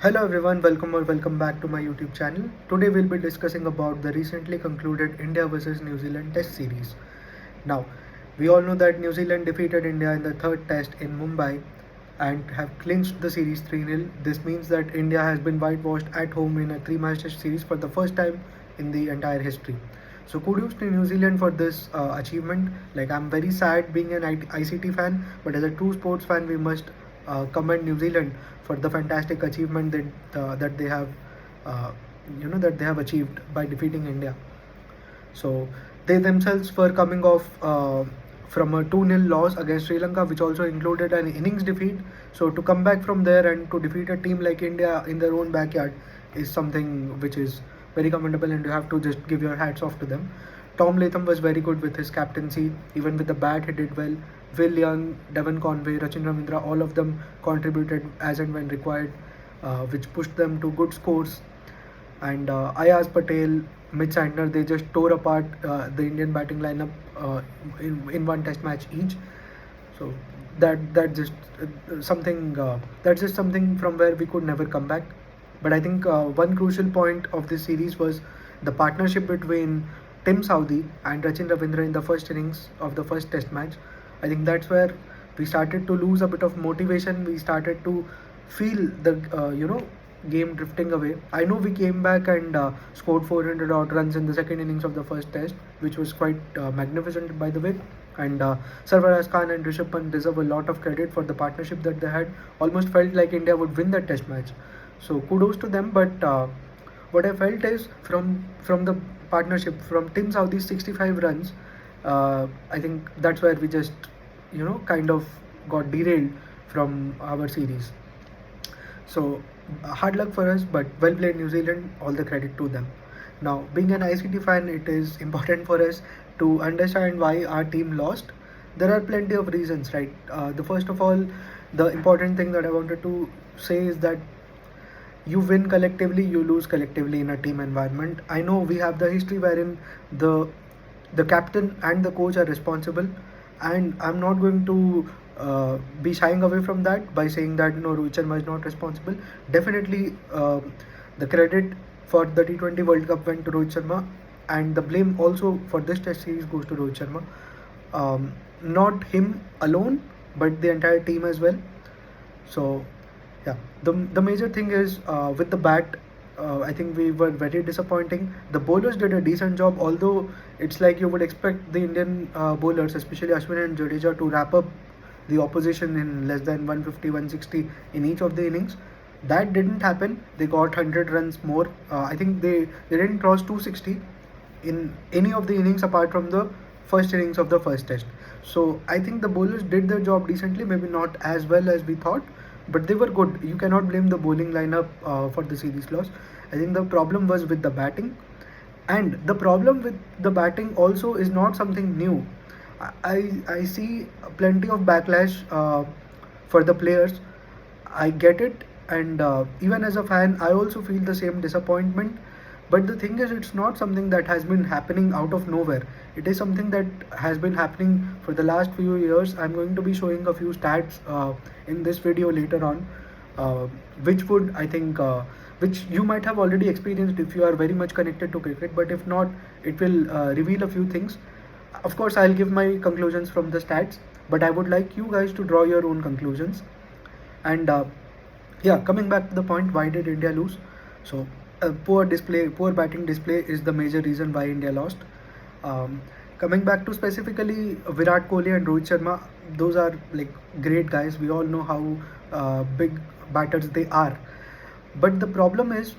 Hello everyone, welcome back to my YouTube channel. Today we'll be discussing about the recently concluded India versus New Zealand Test series. Now, we all know that New Zealand defeated India in the third test in Mumbai and have clinched the series 3-0. This means that India has been whitewashed at home in a three-match test series for the first time in the entire history. So kudos to New Zealand for this achievement. Like, I'm very sad being an ICT fan, but as a true sports fan, we must commend New Zealand for the fantastic achievement that they have that they have achieved by defeating India. So they themselves were coming off from a 2-0 loss against Sri Lanka, which also included an innings defeat. So to come back from there and to defeat a team like India in their own backyard is something which is very commendable, and you have to just give your hats off to them. Tom Latham was very good with his captaincy. Even with the bat, he did well. Will Young, Devon Conway, Rachin Ravindra, all of them contributed as and when required, which pushed them to good scores. And Ayaz Patel, Mitch Santner, they just tore apart the Indian batting lineup in one test match each. So that just something that's just something from where we could never come back. But I think one crucial point of this series was the partnership between Tim Southee and Rachin Ravindra in the first innings of the first test match. I think that's where we started to lose a bit of motivation. We started to feel the game drifting away. I know we came back and scored 400 odd runs in the second innings of the first test, which was quite magnificent, by the way. And Sarfaraz Khan and Rishab Pant deserve a lot of credit for the partnership that they had. Almost felt like India would win that test match. So kudos to them. But what I felt is from the partnership, from Tim Southee's 65 runs, I think that's where we just kind of got derailed from our series. So hard luck for us, but well played New Zealand. All the credit to them. Now, being an ICT fan, it is important for us to understand why our team lost. There are plenty of reasons, right? The first of all, the important thing that I wanted to say is that you win collectively, you lose collectively in a team environment. I know we have the history wherein the captain and the coach are responsible, and I'm not going to be shying away from that by saying that no, Rohit Sharma is not responsible. Definitely, the credit for the T20 World Cup went to Rohit Sharma, and the blame also for this Test series goes to Rohit Sharma. Not him alone, but the entire team as well. So yeah, the major thing is with the bat. I think we were very disappointing. The bowlers did a decent job, although it's like you would expect the Indian bowlers, especially Ashwin and Jadeja, to wrap up the opposition in less than 150, 160 in each of the innings. That didn't happen. They got 100 runs more. I think they didn't cross 260 in any of the innings apart from the first innings of the first test. So I think the bowlers did their job decently, maybe not as well as we thought, but they were good. You cannot blame the bowling lineup for the series loss. I think the problem was with the batting, and the problem with the batting also is not something new. I see plenty of backlash for the players. I get it, and even as a fan, I also feel the same disappointment. But the thing is, it's not something that has been happening out of nowhere. It is something that has been happening for the last few years. I'm going to be showing a few stats in this video later on, which would, I think, which you might have already experienced if you are very much connected to cricket. But if not, it will reveal a few things. Of course, I'll give my conclusions from the stats, but I would like you guys to draw your own conclusions. And yeah, coming back to the point, why did India lose? So poor batting display is the major reason why India lost. Coming back to specifically Virat Kohli and Rohit Sharma, those are like great guys. We all know how big batters they are. But the problem is,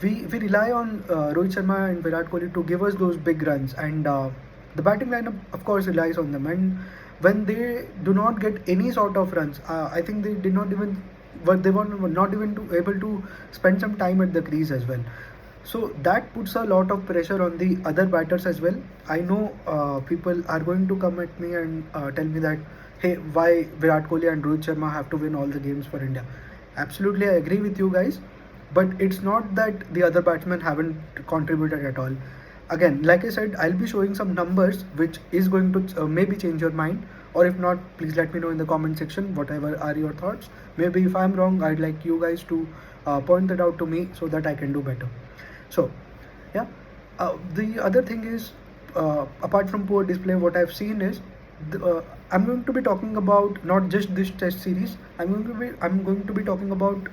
we rely on Rohit Sharma and Virat Kohli to give us those big runs, and the batting lineup, of course, relies on them. And when they do not get any sort of runs, I think they did not even, but they were not even able to spend some time at the crease as well. So that puts a lot of pressure on the other batters as well. I know people are going to come at me and tell me that, hey, why Virat Kohli and Rohit Sharma have to win all the games for India? Absolutely, I agree with you guys, but it's not that the other batsmen haven't contributed at all. Again, like I said, I'll be showing some numbers which is going to maybe change your mind. or if not, please let me know in the comment section whatever are your thoughts. Maybe if I'm wrong, I'd like you guys to point that out to me so that I can do better. So yeah, the other thing is, apart from poor display, what I've seen is I'm going to be talking about not just this test series. I'm going to be talking about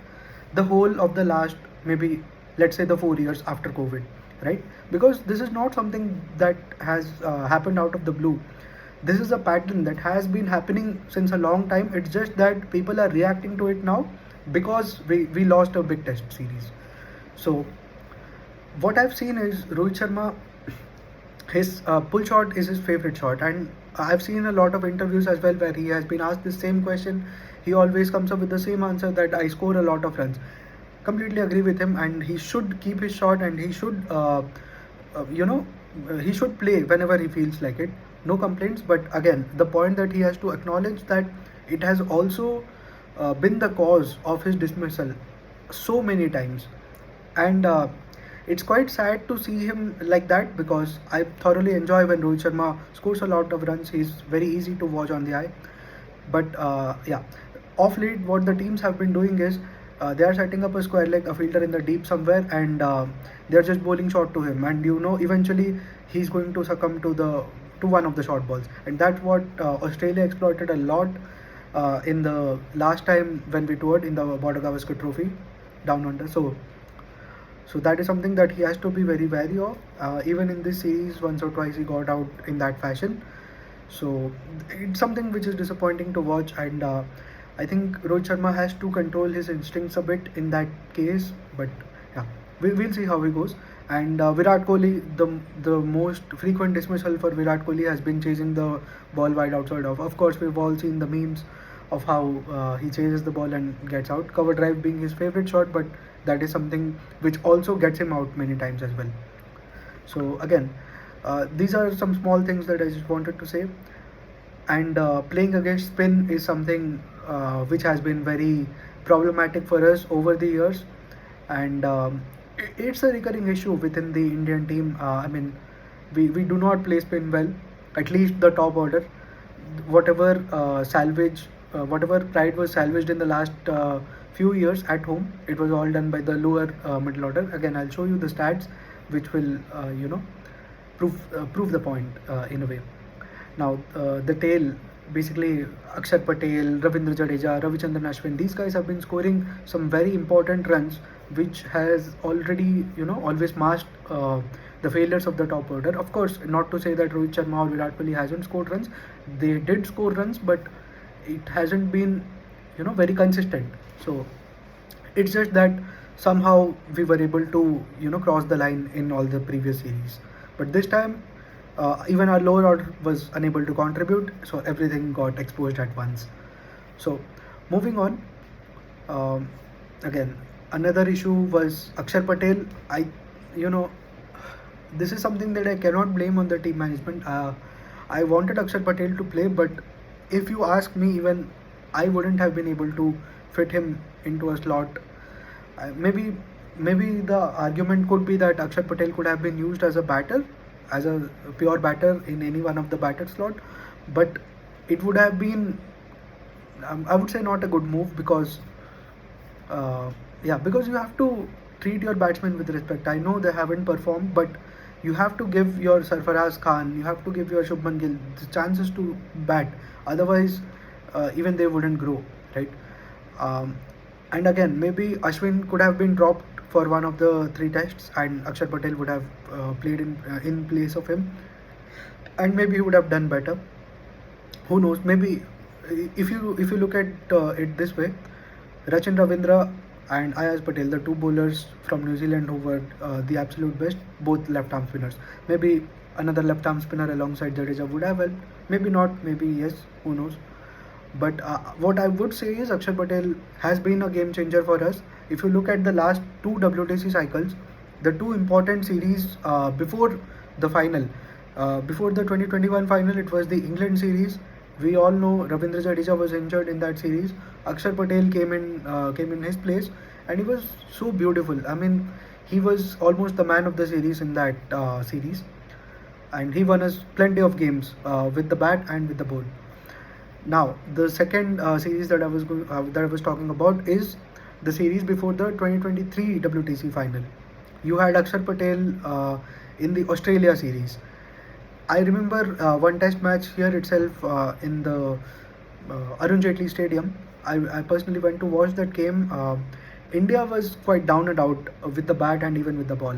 the whole of the last, maybe let's say, the 4 years after COVID, right? Because this is not something that has happened out of the blue. This is a pattern that has been happening since a long time. It's just that people are reacting to it now because we lost a big test series. So what I've seen is Rohit Sharma, his pull shot is his favorite shot, and I've seen a lot of interviews as well where he has been asked the same question. He always comes up with the same answer, that I score a lot of runs. Completely agree with him, and he should keep his shot, and he should you know he should play whenever he feels like it. No complaints, but again, the point that he has to acknowledge that it has also been the cause of his dismissal so many times. And it's quite sad to see him like that, because I thoroughly enjoy when Rohit Sharma scores a lot of runs. He's very easy to watch on the eye. But yeah, off late, what the teams have been doing is they are setting up a square leg, a fielder in the deep somewhere, and they're just bowling short to him. And eventually he's going to succumb to one of the short balls, and that's what Australia exploited a lot in the last time when we toured in the Border Gavaskar Trophy down under. So that is something that he has to be very wary of. Even in this series, once or twice he got out in that fashion. So it's something which is disappointing to watch, and I think Rohit Sharma has to control his instincts a bit in that case. But yeah, we'll see how he goes. And Virat Kohli, the most frequent dismissal for Virat Kohli has been chasing the ball wide outside off. Of course, we've all seen the memes of how he chases the ball and gets out. Cover drive being his favorite shot, but that is something which also gets him out many times as well. So again, these are some small things that I just wanted to say. And playing against spin is something which has been very problematic for us over the years, and it's a recurring issue within the Indian team. I mean, we do not play spin well, at least the top order. Whatever whatever pride was salvaged in the last few years at home, it was all done by the lower middle order. Again, I'll show you the stats which will prove the point in a way. Now the tail, basically Axar Patel, Ravindra Jadeja, Ravichandran Ashwin, these guys have been scoring some very important runs, which has already always masked the failures of the top order. Of course, not to say that Rohit Sharma or Virat Kohli hasn't scored runs. They did score runs, but it hasn't been very consistent. So it's just that somehow we were able to cross the line in all the previous series, but this time even our lower order was unable to contribute, so everything got exposed at once. So moving on, again, another issue was Axar Patel. You know this is something that I cannot blame on the team management. I wanted Axar Patel to play, but if you ask me, even I wouldn't have been able to fit him into a slot. Maybe the argument could be that Axar Patel could have been used as a batter, as a pure batter in any one of the batter slot, but it would have been, I would say, not a good move, because because you have to treat your batsmen with respect. I know they haven't performed, but you have to give your Sarfaraz Khan, you have to give your Shubman Gill the chances to bat. Otherwise, even they wouldn't grow, right? And again, maybe Ashwin could have been dropped for one of the three tests, and Axar Patel would have played in place of him, and maybe he would have done better. Who knows? Maybe if you look at it this way, Rachin Ravindra and Ayaz Patel, the two bowlers from New Zealand who were the absolute best, both left-arm spinners. Maybe another left-arm spinner alongside Jadeja would have helped. Maybe not. Maybe yes. Who knows? But what I would say is Axar Patel has been a game changer for us. If you look at the last two WTC cycles, the two important series before the final, before the 2021 final, it was the England series. We all know Ravindra Jadeja was injured in that series. Axar Patel came in his place, and he was so beautiful. I mean, he was almost the man of the series in that series, and he won us plenty of games with the bat and with the ball. Now, the second series that I was talking about is the series before the 2023 WTC final. You had Axar Patel in the Australia series. I remember one test match here itself in the Arun Jaitley Stadium. I personally went to watch that game. India was quite down and out with the bat and even with the ball.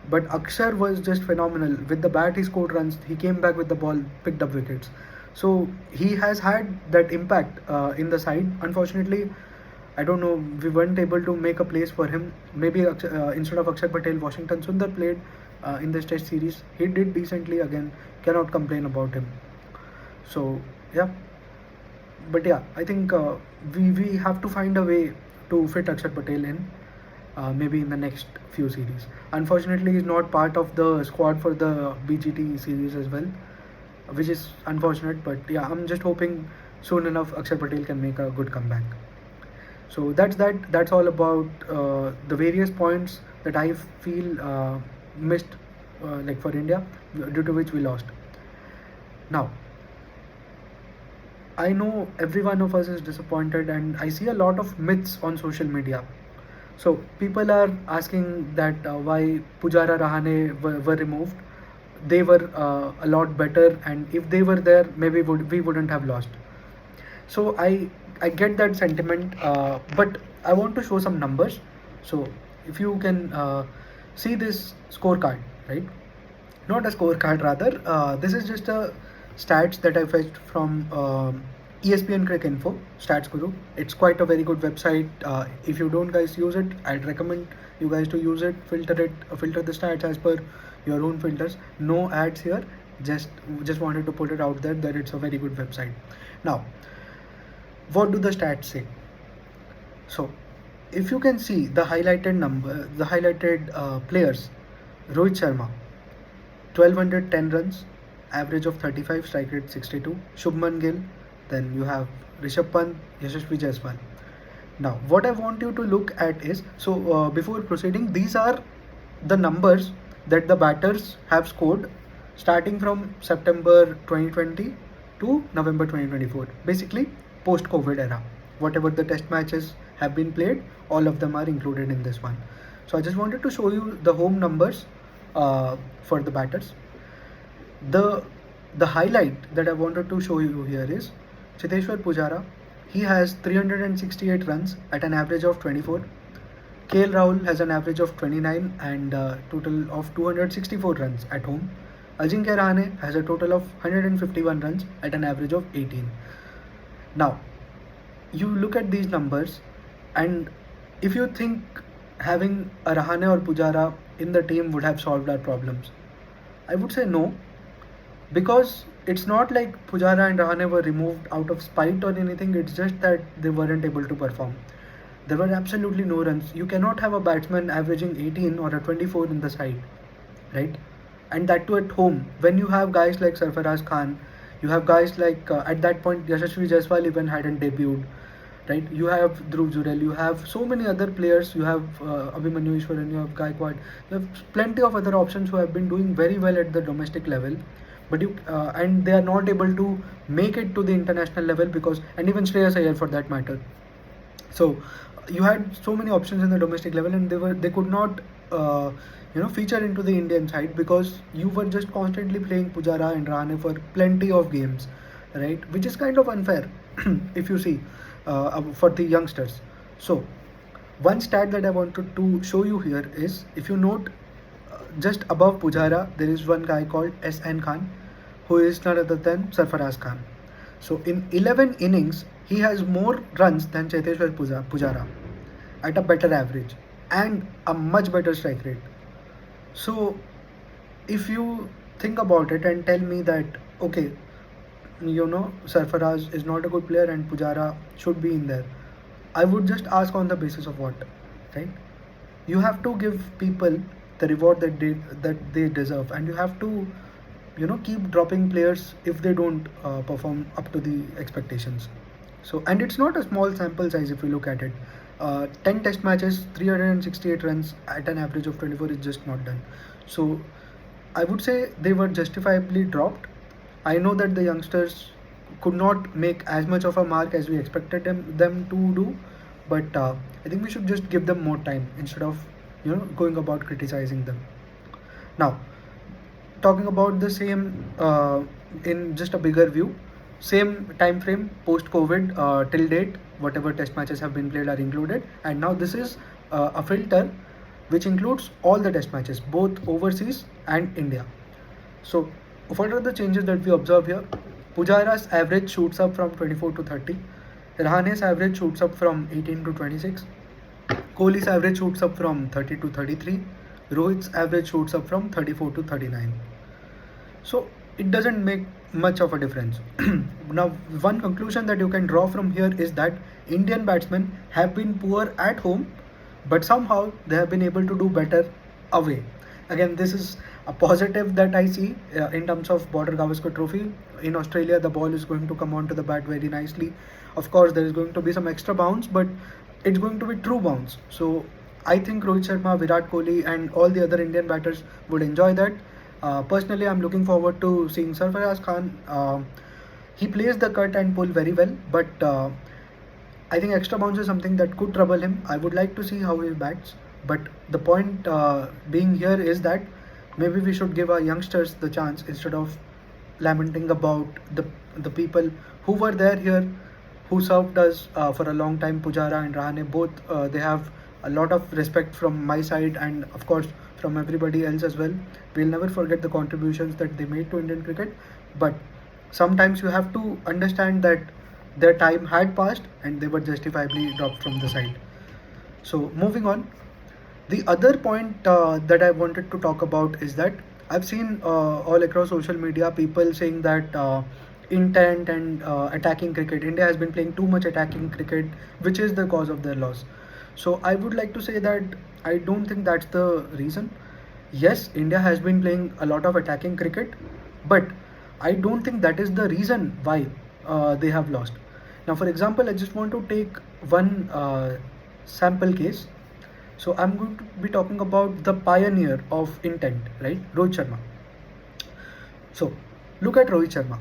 But Akshar was just phenomenal. With the bat, he scored runs. He came back with the ball, picked up wickets. So he has had that impact in the side. Unfortunately, I don't know. We weren't able to make a place for him. Maybe instead of Akshar Patel, Washington Sundar played in this Test series. He did decently again. Cannot complain about him. So yeah, but yeah, I think we have to find a way to fit Akshar Patel in. Maybe in the next few series. Unfortunately, he's not part of the squad for the BGT series as well, which is unfortunate. But yeah, I'm just hoping soon enough Akshar Patel can make a good comeback. So that's that. That's all about the various points that I feel missed, like for India, due to which we lost. Now, I know every one of us is disappointed, and I see a lot of myths on social media. So people are asking that why Pujara Rahane were removed. They were a lot better, and if they were there, maybe we wouldn't have lost. So I get that sentiment, but I want to show some numbers. So if you can see this scorecard, right? Not a scorecard, rather. This is just a stats that I fetched from ESPN Crick Info, Stats Guru. It's quite a very good website. If you don't guys use it, I'd recommend you guys to use it. Filter the stats as per your own filters. No ads here. Just wanted to put it out there that it's a very good website. Now, what do the stats say? So, if you can see the highlighted players, Rohit Sharma, 1210 runs, average of 35, strike rate 62. Shubman Gill, then you have Rishab Pant, Yashasvi Jaiswal. Now, what I want you to look at is, before proceeding, these are the numbers that the batters have scored starting from September 2020 to November 2024. Basically, post-COVID era. Whatever the test matches have been played, all of them are included in this one. So I just wanted to show you the home numbers for the batters. The highlight that I wanted to show you here is Cheteshwar Pujara. He has 368 runs at an average of 24. KL Rahul has an average of 29 and a total of 264 runs at home. Ajinkya Rahane has a total of 151 runs at an average of 18. Now, you look at these numbers, and if you think having a Rahane or Pujara in the team would have solved our problems, I would say no, because it's not like Pujara and Rahane were removed out of spite or anything. It's just that they weren't able to perform. There were absolutely no runs. You cannot have a batsman averaging 18 or a 24 in the side, right? And that too at home. When you have guys like Sarfaraz Khan, you have guys like at that point Yashasvi Jaiswal even hadn't debuted, right? You have Dhruv Jurel, you have so many other players, you have Abhimanyu Ishwaran, you have Gaikwad, you have plenty of other options who have been doing very well at the domestic level, but and they are not able to make it to the international level because, and even Shreyas Iyer for that matter. So you had so many options in the domestic level, and they could not feature into the Indian side because you were just constantly playing Pujara and Rahane for plenty of games, right? Which is kind of unfair if you see for the youngsters. So one stat that I wanted to show you here is, if you note, just above Pujara there is one guy called S.N. Khan, who is none other than Sarfaraz Khan. So in 11 innings, he has more runs than Cheteshwar Pujara at a better average and a much better strike rate. So if you think about it and tell me that, okay, Sarfaraz is not a good player and Pujara should be in there, I would just ask on the basis of what, right? You have to give people the reward that they deserve, and you have to keep dropping players if they don't perform up to the expectations. So, and it's not a small sample size if you look at it. 10 test matches, 368 runs at an average of 24 is just not done. So I would say they were justifiably dropped. I know that the youngsters could not make as much of a mark as we expected them to do. But I think we should just give them more time instead of going about criticizing them. Now, talking about the same in just a bigger view, same time frame post COVID till date, whatever test matches have been played are included, and now this is a filter which includes all the test matches, both overseas and India. So, what are the changes that we observe here? Pujara's average shoots up from 24 to 30. Rahane's average shoots up from 18 to 26. Kohli's average shoots up from 30 to 33. Rohit's average shoots up from 34 to 39. So it doesn't make much of a difference. Now, one conclusion that you can draw from here is that Indian batsmen have been poor at home, but somehow they have been able to do better away. Again, this is a positive that I see in terms of Border Gavaskar Trophy. In Australia, the ball is going to come onto the bat very nicely. Of course, there is going to be some extra bounce, but it's going to be true bounce. So I think Rohit Sharma, Virat Kohli, and all the other Indian batters would enjoy that. Personally, I'm looking forward to seeing Sarfaraz Khan. He plays the cut and pull very well, but I think extra bounce is something that could trouble him. I would like to see how he bats, but the point being here is that maybe we should give our youngsters the chance instead of lamenting about the people who were there here, who served us for a long time. Pujara and Rahane, both they have a lot of respect from my side and of course from everybody else as well. We'll never forget the contributions that they made to Indian cricket, but sometimes you have to understand that their time had passed and they were justifiably dropped from the side. So moving on, the other point that I wanted to talk about is that I've seen all across social media people saying that intent and attacking cricket, India has been playing too much attacking cricket, which is the cause of their loss. So I would like to say that I don't think that's the reason. Yes, India has been playing a lot of attacking cricket, but I don't think that is the reason why they have lost. Now, for example, I just want to take one sample case. So I'm going to be talking about the pioneer of intent, right? Rohit Sharma. So look at Rohit Sharma.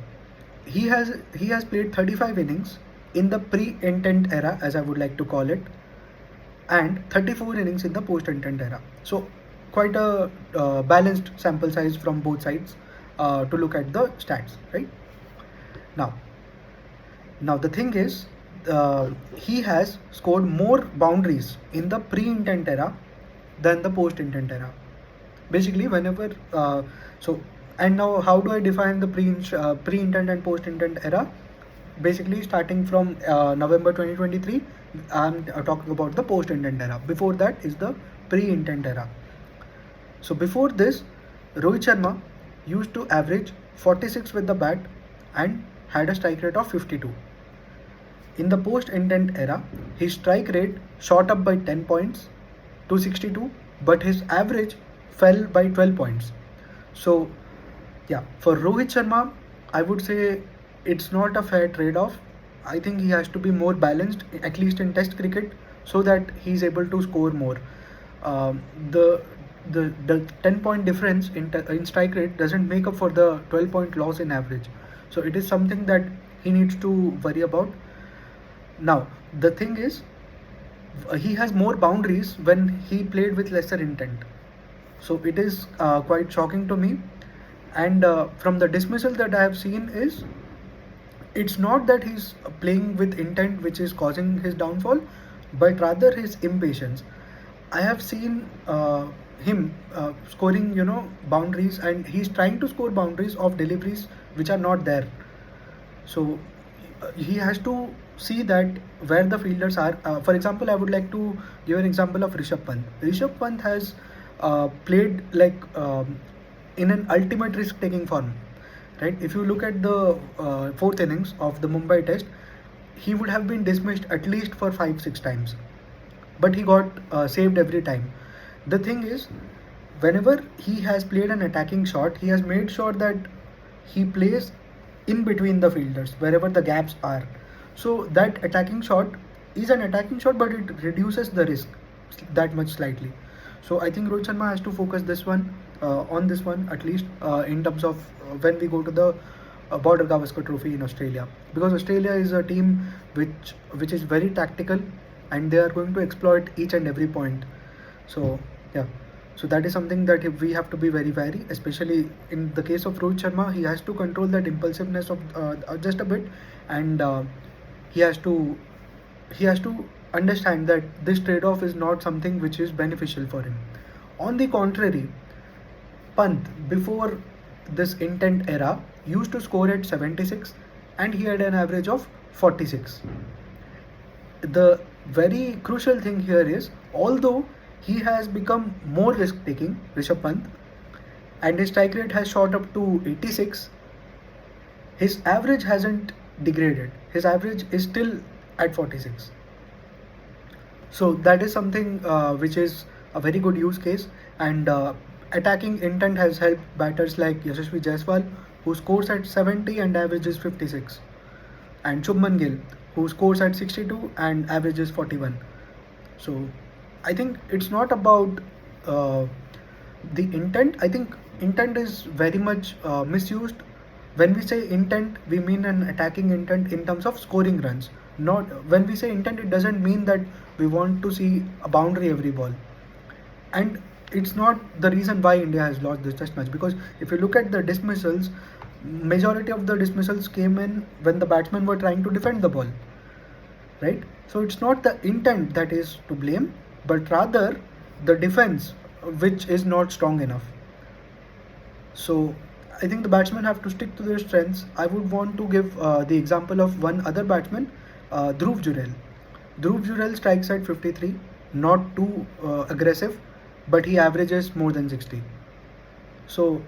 He has played 35 innings in the pre-intent era, as I would like to call it, and 34 innings in the post-intent era. So quite a balanced sample size from both sides to look at the stats, right? Now, the thing is, he has scored more boundaries in the pre-intent era than the post-intent era. Basically, whenever and now how do I define the pre-intent and post-intent era? Basically, starting from November 2023, I'm talking about the post-intent era. Before that is the pre-intent era. So before this, Rohit Sharma used to average 46 with the bat and had a strike rate of 52. In the post-intent era, his strike rate shot up by 10 points to 62, but his average fell by 12 points. So, yeah, for Rohit Sharma, I would say it's not a fair trade-off. I think he has to be more balanced, at least in Test cricket, so that he's able to score more. The 10-point difference in strike rate doesn't make up for the 12-point loss in average. So it is something that he needs to worry about. Now, the thing is, he has more boundaries when he played with lesser intent. So it is quite shocking to me. And from the dismissal that I have seen is, it's not that he's playing with intent which is causing his downfall, but rather his impatience. I have seen him scoring, boundaries, and he's trying to score boundaries of deliveries which are not there. So he has to see that where the fielders are. For example, I would like to give an example of Rishab Pant. Rishab Pant has played like in an ultimate risk-taking form, right? If you look at the fourth innings of the Mumbai Test, he would have been dismissed at least for 5-6 times, but he got saved every time. The thing is, whenever he has played an attacking shot, he has made sure that he plays in between the fielders wherever the gaps are. So that attacking shot is an attacking shot, but it reduces the risk that much slightly. So I think Rohit Sharma has to focus this one on this one, at least in terms of when we go to the Border Gavaskar Trophy in Australia, because Australia is a team which is very tactical, and they are going to exploit each and every point. So yeah, so that is something that we have to be very wary, especially in the case of Rohit Sharma. He has to control that impulsiveness of just a bit, and he has to he has to understand that this trade-off is not something which is beneficial for him. On the contrary, Pant, before this intent era, used to score at 76, and he had an average of 46. The very crucial thing here is, although he has become more risk taking, Rishabh Pant, and his strike rate has shot up to 86, his average hasn't degraded. His average is still at 46. So that is something which is a very good use case, and attacking intent has helped batters like Yashasvi Jaiswal, who scores at 70 and averages 56, and Shubman Gill, who scores at 62 and averages 41. So I think it's not about uh, the intent. I think intent is very much misused. When we say intent, we mean an attacking intent in terms of scoring runs. Not when we say intent, it doesn't mean that we want to see a boundary every ball. And it's not the reason why India has lost this test match, because if you look at the dismissals, majority of the dismissals came in when the batsmen were trying to defend the ball, right? So it's not the intent that is to blame, but rather the defense which is not strong enough. So I think the batsmen have to stick to their strengths. I would want to give the example of one other batsman, Dhruv Jurel. Dhruv Jurel strikes at 53, not too aggressive, but he averages more than 60. So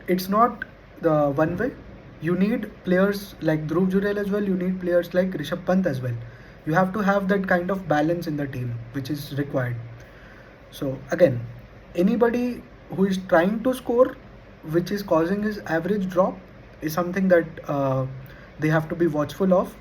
it's not the one way. You need players like Dhruv Jurel as well. You need players like Rishabh Pant as well. You have to have that kind of balance in the team, which is required. So again, anybody who is trying to score, which is causing his average drop, is something that they have to be watchful of.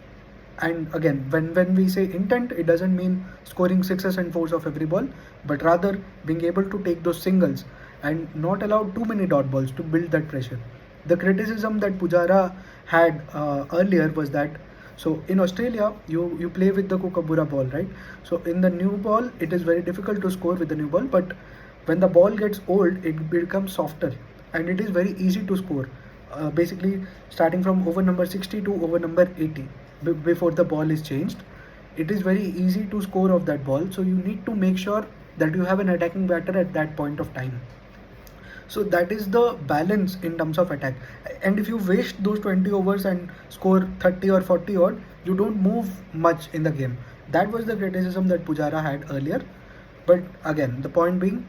And again, when we say intent, it doesn't mean scoring sixes and fours of every ball, but rather being able to take those singles and not allow too many dot balls to build that pressure. The criticism that Pujara had earlier was that, so in Australia, you play with the Kookaburra ball, right? So in the new ball, it is very difficult to score with the new ball, but when the ball gets old, it becomes softer, and it is very easy to score. Basically, starting from over number 60 to over number 80, before the ball is changed, it is very easy to score off that ball. So you need to make sure that you have an attacking batter at that point of time. So that is the balance in terms of attack. And if you waste those 20 overs and score 30 or 40 odd, you don't move much in the game. That was the criticism that Pujara had earlier. But again, the point being,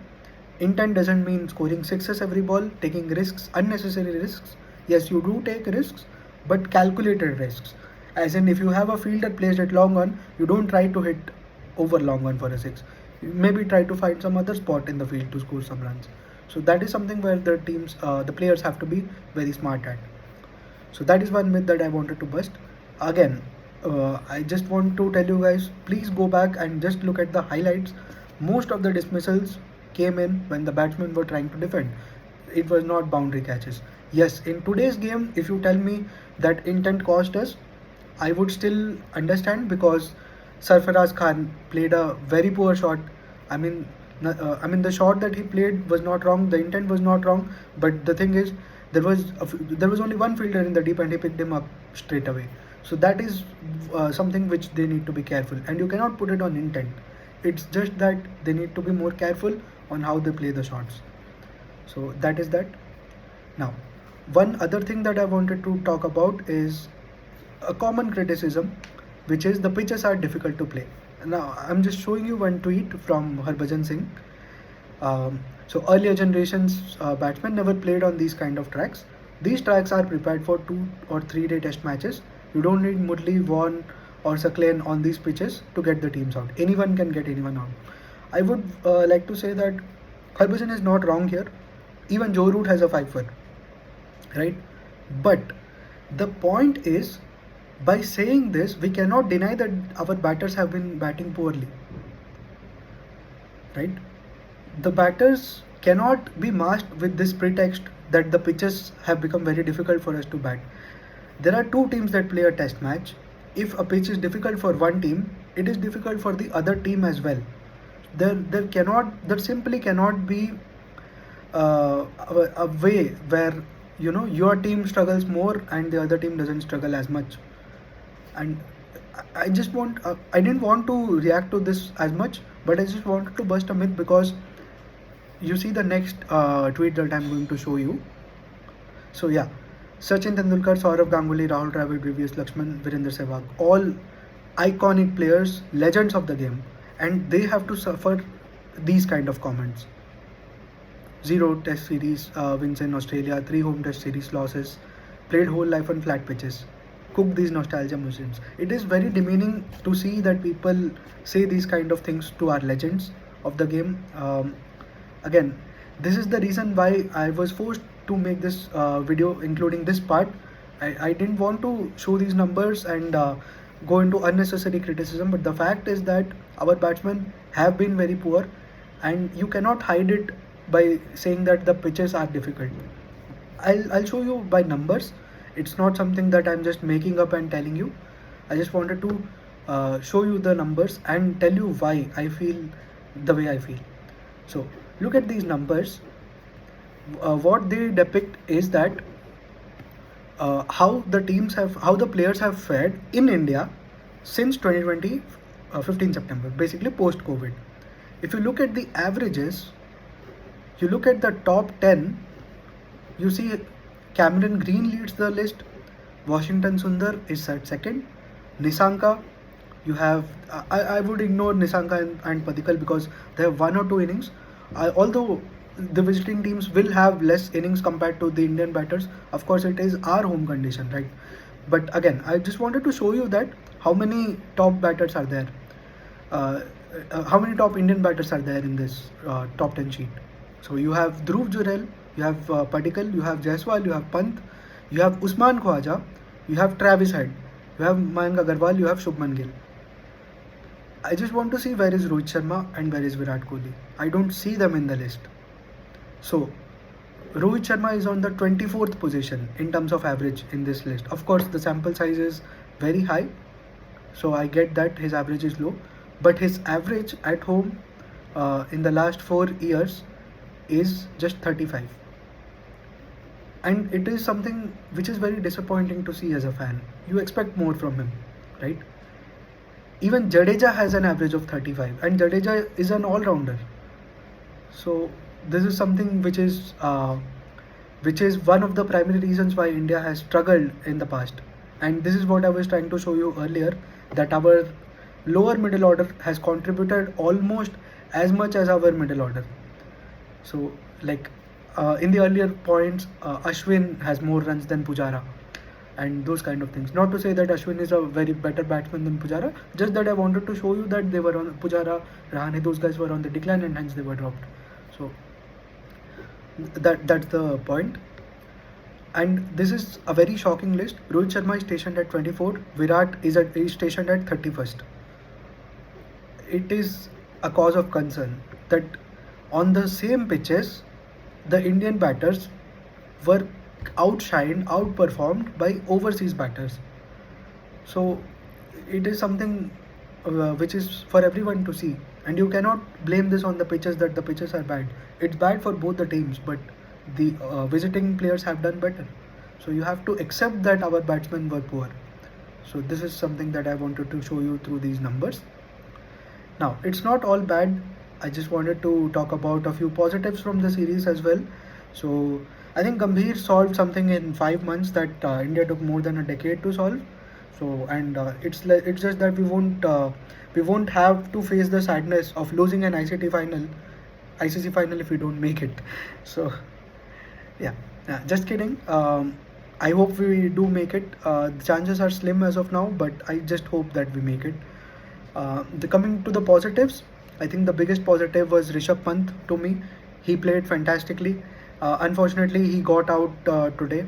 intent doesn't mean scoring sixes every ball, taking risks, unnecessary risks. Yes, you do take risks, but calculated risks. As in, if you have a fielder placed at long on, you don't try to hit over long on for a six. You maybe try to find some other spot in the field to score some runs. So that is something where the players have to be very smart at. So that is one myth that I wanted to bust. Again, I just want to tell you guys, please go back and just look at the highlights. Most of the dismissals came in when the batsmen were trying to defend. It was not boundary catches. Yes, in today's game, if you tell me that intent cost us, I would still understand, because Sarfaraz Khan played a very poor shot. I mean, the shot that he played was not wrong. The intent was not wrong. But the thing is, there was only one fielder in the deep, and he picked him up straight away. So that is something which they need to be careful. And you cannot put it on intent. It's just that they need to be more careful on how they play the shots. So that is that. Now, one other thing that I wanted to talk about is a common criticism, which is the pitches are difficult to play. Now, I'm just showing you one tweet from Harbhajan Singh. So earlier generations batsmen never played on these kind of tracks. These tracks are prepared for 2 or 3 day test matches. You don't need Murli, Vaughan or Sakleen on these pitches to get the teams out. Anyone can get anyone out. I would like to say that Harbhajan is not wrong here. Even Joe Root has a 5-foot, right? But the point is, by saying this, we cannot deny that our batters have been batting poorly, right? The batters cannot be masked with this pretext that the pitches have become very difficult for us to bat. There are two teams that play a test match. If a pitch is difficult for one team, it is difficult for the other team as well. There simply cannot be a way where your team struggles more and the other team doesn't struggle as much. And I just want I didn't want to react to this as much, but I just wanted to bust a myth because you see the next tweet that I'm going to show you. So yeah, Sachin Tendulkar, Saurav Ganguly, Rahul Dravid, Vivius Lakshman, Virender Sehwag, all iconic players, legends of the game, and they have to suffer these kind of comments. 0 test series wins in Australia, 3 home test series losses, played whole life on flat pitches, cook these nostalgia musicians. It is very demeaning to see that people say these kind of things to our legends of the game. Again, this is the reason why I was forced to make this video, including this part. I didn't want to show these numbers and go into unnecessary criticism, but the fact is that our batsmen have been very poor, and you cannot hide it by saying that the pitches are difficult. I'll show you by numbers. It's not something that I'm just making up and telling you. I just wanted to show you the numbers and tell you why I feel the way I feel. So look at these numbers. What they depict is that how the players have fared in India since 2020, 15 September, basically post COVID. If you look at the averages, you look at the top 10, you see Cameron Green leads the list, Washington Sundar is at second, Nisanka, you have, I would ignore Nisanka and Padikal because they have 1 or 2 innings. Although the visiting teams will have less innings compared to the Indian batters, of course it is our home condition, right? But again, I just wanted to show you that how many top batters are there. How many top Indian batters are there in this top 10 sheet? So you have Dhruv Jurel, you have Padikal, you have Jaiswal, you have Pant, you have Usman Khwaja, you have Travis Head, you have Mayank Agarwal, you have Shubman Gill. I just want to see where is Rohit Sharma and where is Virat Kohli. I don't see them in the list. So Rohit Sharma is on the 24th position in terms of average in this list. Of course, the sample size is very high, so I get that his average is low, but his average at home in the last 4 years is just 35. And it is something which is very disappointing to see as a fan. You expect more from him, right? Even Jadeja has an average of 35, and Jadeja is an all-rounder. So this is something which is one of the primary reasons why India has struggled in the past. And this is what I was trying to show you earlier, that our lower middle order has contributed almost as much as our middle order. So like in the earlier points, Ashwin has more runs than Pujara and those kind of things. Not to say that Ashwin is a very better batsman than Pujara, just that I wanted to show you that they were on Pujara, Rahane, those guys were on the decline and hence they were dropped. So that's the point. And this is a very shocking list. Rohit Sharma is stationed at 24, Virat is stationed at 31st. It is a cause of concern that on the same pitches, the Indian batters were outperformed by overseas batters. So it is something which is for everyone to see, and you cannot blame this on the pitches that the pitches are bad. It's bad for both the teams, but the visiting players have done better. So you have to accept that our batsmen were poor. So this is something that I wanted to show you through these numbers. Now it's not all bad. I just wanted to talk about a few positives from the series as well. So I think Gambhir solved something in 5 months that India took more than a decade to solve. So and it's just that we won't have to face the sadness of losing an ICC final if we don't make it. So yeah, just kidding. I hope we do make it. The chances are slim as of now, but I just hope that we make it. Coming to the positives, I think the biggest positive was Rishab Pant to me. He played fantastically. Unfortunately, he got out today.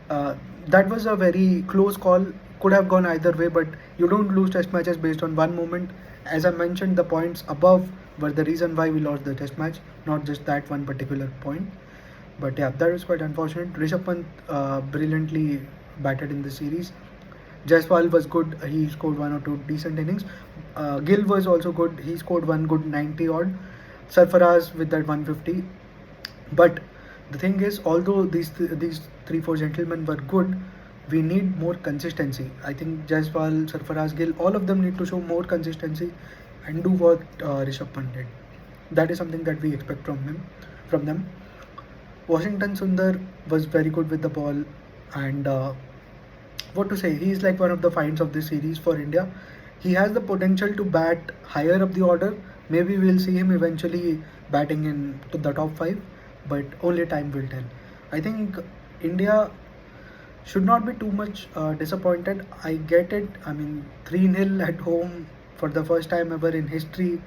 That was a very close call. Could have gone either way, but you don't lose test matches based on one moment. As I mentioned, the points above were the reason why we lost the test match, not just that one particular point. But yeah, that was quite unfortunate. Rishab Pant brilliantly batted in the series. Jaiswal was good. He scored one or two decent innings. Gill was also good. He scored one good 90 odd. Sarfaraz with that 150. But the thing is, although these 3 4 gentlemen were good, we need more consistency. I think Jaiswal, Sarfaraz, Gill, all of them need to show more consistency and do what Rishabh Pant did. That is something that we expect from them. Washington Sundar was very good with the ball, and what to say, he's like one of the finds of this series for India. He has the potential to bat higher up the order. Maybe we'll see him eventually batting in to the top 5, but only time will tell. I think India should not be too much disappointed. I get it. I mean, 3-0 at home for the first time ever in history.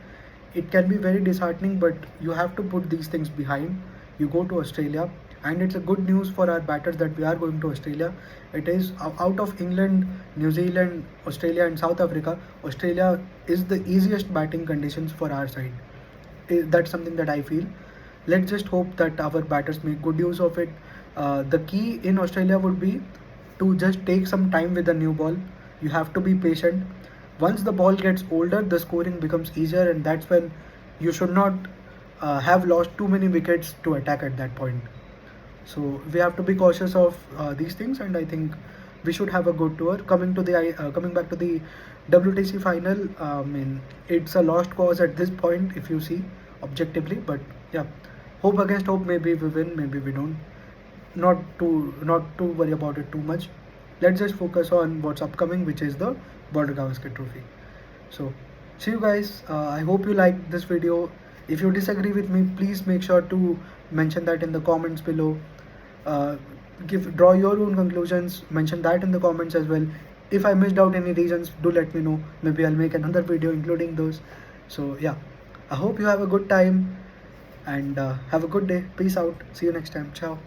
It can be very disheartening, but you have to put these things behind. You go to Australia, and it's a good news for our batters that we are going to Australia. It is out of England, New Zealand, Australia, and South Africa. Australia is the easiest batting conditions for our side. That's something that I feel. Let's just hope that our batters make good use of it. The key in Australia would be to just take some time with the new ball. You have to be patient. Once the ball gets older, the scoring becomes easier, and that's when you should not have lost too many wickets to attack at that point. So we have to be cautious of these things, and I think we should have a good tour. Coming back to the WTC final, I mean, it's a lost cause at this point if you see objectively, but yeah, hope against hope. Maybe we win, maybe we don't. Not to worry about it too much. Let's just focus on what's upcoming, which is the Border Gavaskar Trophy. So see you guys. I hope you liked this video. If you disagree with me, please make sure to mention that in the comments below. Uh, draw your own conclusions. Mention that in the comments as well. If I missed out any reasons, do let me know. Maybe I'll make another video including those. So yeah, I hope you have a good time and have a good day. Peace out. See you next time. Ciao.